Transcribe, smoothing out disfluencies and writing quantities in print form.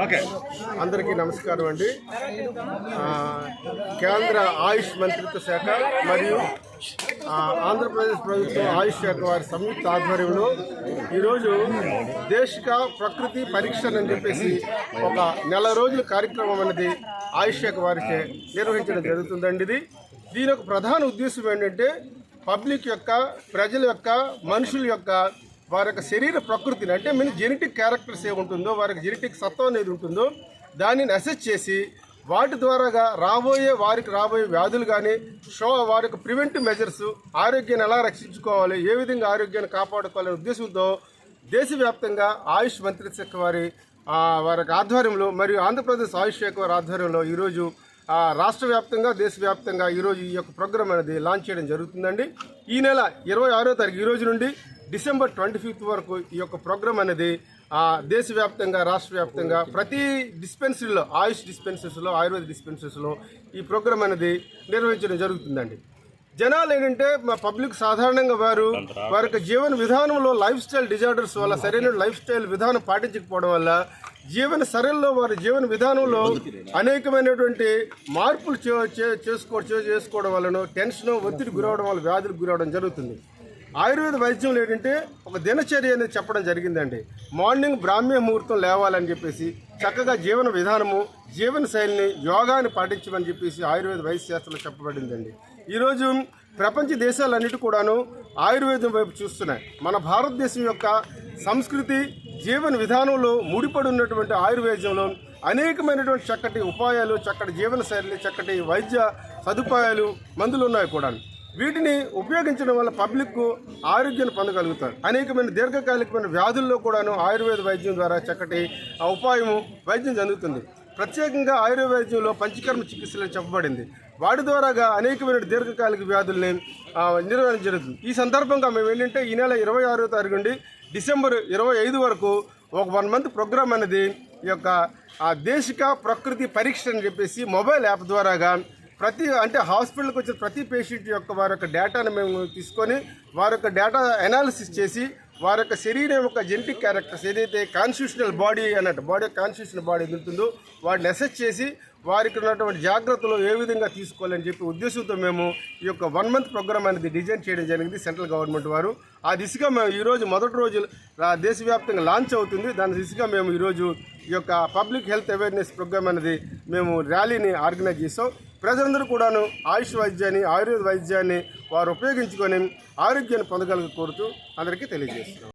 Okay, అందరికీ నమస్కారం అండి. కేంద్ర ఆయుష్ మంత్రిత్వ శాఖ మరియు ఆంధ్రప్రదేశ్ ప్రభుత్వం ఆయుష్ శాఖ వారి సంయుక్త ఆధ్వర్యంలో ఈరోజు దేశిక ప్రకృతి పరీక్ష అని చెప్పేసి ఒక నెల రోజుల కార్యక్రమం అనేది ఆయుష్ శాఖ వారిచే నిర్వహించడం జరుగుతుందండి. దీని యొక్క ప్రధాన ఉద్దేశం ఏంటంటే పబ్లిక్ యొక్క, ప్రజల యొక్క, మనుషుల యొక్క వారి యొక్క శరీర ప్రకృతిని, అంటే మన జెనెటిక్ క్యారెక్టర్స్ ఏముంటుందో, వారికి జెనెటిక్ సత్వం అనేది ఉంటుందో దానిని అసెస్ చేసి వాటి ద్వారాగా వారికి రాబోయే వ్యాధులు కానీ వారి యొక్క ప్రివెంటివ్ మెజర్స్, ఆరోగ్యాన్ని ఎలా రక్షించుకోవాలి, ఏ విధంగా ఆరోగ్యాన్ని కాపాడుకోవాలనే ఉద్దేశంతో దేశవ్యాప్తంగా ఆయుష్ మంత్రిత్వ శాఖ వారి ఆధ్వర్యంలో మరియు ఆంధ్రప్రదేశ్ ఆయుష్ శాఖ వారి ఆధ్వర్యంలో ఈరోజు రాష్ట్ర వ్యాప్తంగా, దేశవ్యాప్తంగా ఈరోజు ఈ యొక్క ప్రోగ్రాం అనేది లాంచ్ చేయడం జరుగుతుందండి. ఈ నెల 26వ తారీఖు ఈ రోజు నుండి డిసెంబర్ 25 వరకు ఈ యొక్క ప్రోగ్రాం అనేది దేశవ్యాప్తంగా, రాష్ట్ర వ్యాప్తంగా ప్రతి డిస్పెన్సరీలో, ఆయుష్ డిస్పెన్సరీస్లో, ఆయుర్వేద డిస్పెన్సరీస్లో ఈ ప్రోగ్రాం అనేది నిర్వహించడం జరుగుతుందండి. జనాలు ఏంటంటే మా పబ్లిక్ సాధారణంగా వారి యొక్క జీవన విధానంలో లైఫ్ స్టైల్ డిజార్డర్స్ వల్ల, సరైన లైఫ్ స్టైల్ విధానం పాటించకపోవడం వల్ల జీవన సరళిలో, వారి జీవన విధానంలో అనేకమైనటువంటి మార్పులు చేసుకోవడం వలన టెన్షన్, ఒత్తిడి గురవడం వల్ల వ్యాధులకు గురవడం జరుగుతుంది. ఆయుర్వేద వైద్యంలో ఏంటంటే ఒక దినచర్య అనేది చెప్పడం జరిగిందండి. మార్నింగ్ బ్రాహ్మీ ముహూర్తం లేవాలని చెప్పేసి చక్కగా జీవన విధానము, జీవన శైలిని, యోగాని పాటించమని చెప్పేసి ఆయుర్వేద వైద్య శాస్త్రంలో చెప్పబడిందండి. ఈరోజు ప్రపంచ దేశాలన్నిటి కూడాను ఆయుర్వేదం వైపు చూస్తున్నాయి. మన భారతదేశం యొక్క సంస్కృతి, జీవన విధానంలో ముడిపడి ఉన్నటువంటి ఆయుర్వేదంలో అనేకమైనటువంటి చక్కటి ఉపాయాలు, చక్కటి జీవన శైలి, చక్కటి వైద్య సదుపాయాలు, మందులు ఉన్నాయి కూడా. వీటిని ఉపయోగించడం వల్ల పబ్లిక్ ఆరోగ్యాన్ని పొందగలుగుతారు. అనేకమైన దీర్ఘకాలికమైన వ్యాధుల్లో కూడాను ఆయుర్వేద వైద్యం ద్వారా చక్కటి ఉపాయము, వైద్యం జరుగుతుంది. ప్రత్యేకంగా ఆయుర్వేద వైద్యంలో పంచకర్మ చికిత్సలు చెప్పబడింది. వాటి ద్వారాగా అనేకమైన దీర్ఘకాలిక వ్యాధుల్ని నిర్వహించడం జరుగుతుంది. ఈ సందర్భంగా మేము ఏంటంటే ఈ నెల 26వ తారీఖు నుండి డిసెంబర్ 25 వరకు ఒక 1 మంత్ ప్రోగ్రామ్ అనేది ఈ యొక్క దేశిక ప్రకృతి పరీక్ష అని చెప్పేసి మొబైల్ యాప్ ద్వారాగా అంటే హాస్పిటల్కి వచ్చిన ప్రతి పేషెంట్ యొక్క వారి యొక్క డేటాను మేము తీసుకొని వారి యొక్క డేటా అనాలిసిస్ చేసి వారి యొక్క శరీరం యొక్క జెనెటిక్ క్యారెక్టర్స్ ఏదైతే కాన్స్టిట్యూషనల్ బాడీ అన్నట్టు కాన్స్టిట్యూషనల్ బాడీ ఉంటుందో వాటిని అసెస్ చేసి వారికి ఉన్నటువంటి జాగ్రత్తలు ఏ విధంగా తీసుకోవాలని చెప్పి ఉద్దేశంతో మేము ఈ యొక్క 1 మంత్ ప్రోగ్రామ్ అనేది డిజైన్ చేయడం జరిగింది సెంట్రల్ గవర్నమెంట్ వారు. ఆ దిశగా మేము ఈరోజు మొదటి రోజు దేశవ్యాప్తంగా లాంచ్ అవుతుంది. దాని దిశగా మేము ఈరోజు ఈ యొక్క పబ్లిక్ హెల్త్ అవేర్నెస్ ప్రోగ్రామ్ అనేది మేము ర్యాలీని ఆర్గనైజ్ చేసాం. ప్రజలందరూ కూడాను ఆయుష్ వైద్యాన్ని, ఆయుర్వేద వైద్యాన్ని వారు ఉపయోగించుకొని ఆరోగ్యాన్ని పొందగలగ కోరుతూ అందరికీ తెలియజేస్తున్నాం.